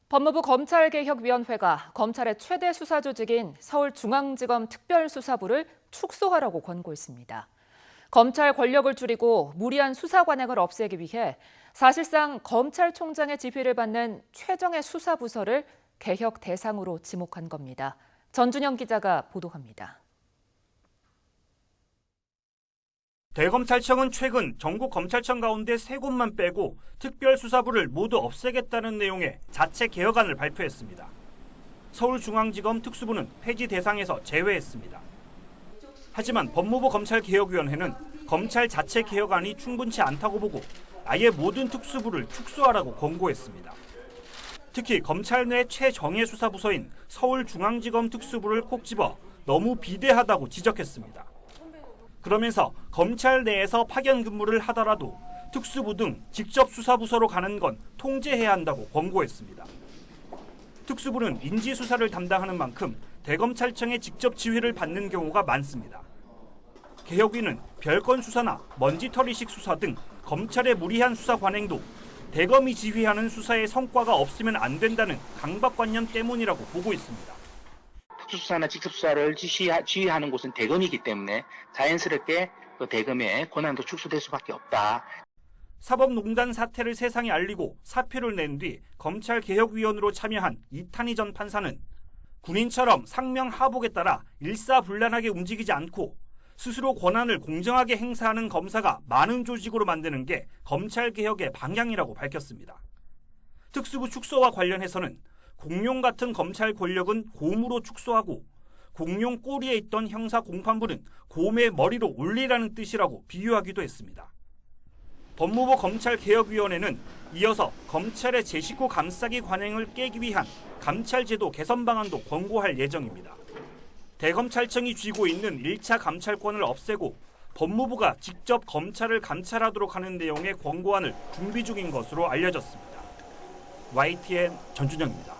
법무부 검찰개혁위원회가 검찰의 최대 수사 조직인 서울중앙지검 특별수사부를 축소하라고 권고했습니다. 검찰 권력을 줄이고 무리한 수사 관행을 없애기 위해 사실상 검찰총장의 지휘를 받는 최정예 수사부서를 개혁 대상으로 지목한 겁니다. 전준영 기자가 보도합니다. 대검찰청은 최근 전국 검찰청 가운데 3곳만 빼고 특별수사부를 모두 없애겠다는 내용의 자체 개혁안을 발표했습니다. 서울중앙지검 특수부는 폐지 대상에서 제외했습니다. 하지만 법무부 검찰개혁위원회는 검찰 자체 개혁안이 충분치 않다고 보고 아예 모든 특수부를 축소하라고 권고했습니다. 특히 검찰 내 최정예 수사부서인 서울중앙지검 특수부를 콕 집어 너무 비대하다고 지적했습니다. 그러면서 검찰 내에서 파견 근무를 하더라도 특수부 등 직접 수사부서로 가는 건 통제해야 한다고 권고했습니다. 특수부는 인지수사를 담당하는 만큼 대검찰청의 직접 지휘를 받는 경우가 많습니다. 개혁위는 별건 수사나 먼지털이식 수사 등 검찰의 무리한 수사 관행도 대검이 지휘하는 수사의 성과가 없으면 안 된다는 강박관념 때문이라고 보고 있습니다. 특수수사나 직접수사를 지휘하는 곳은 대검이기 때문에 자연스럽게 그 대검의 권한도 축소될 수밖에 없다. 사법농단 사태를 세상에 알리고 사표를 낸 뒤 검찰개혁위원으로 참여한 이탄희 전 판사는 군인처럼 상명하복에 따라 일사불란하게 움직이지 않고 스스로 권한을 공정하게 행사하는 검사가 많은 조직으로 만드는 게 검찰개혁의 방향이라고 밝혔습니다. 특수부 축소와 관련해서는 공룡 같은 검찰 권력은 곰으로 축소하고 공룡 꼬리에 있던 형사 공판부는 곰의 머리로 올리라는 뜻이라고 비유하기도 했습니다. 법무부 검찰개혁위원회는 이어서 검찰의 제 식구 감싸기 관행을 깨기 위한 감찰제도 개선 방안도 권고할 예정입니다. 대검찰청이 쥐고 있는 1차 감찰권을 없애고 법무부가 직접 검찰을 감찰하도록 하는 내용의 권고안을 준비 중인 것으로 알려졌습니다. YTN 전준영입니다.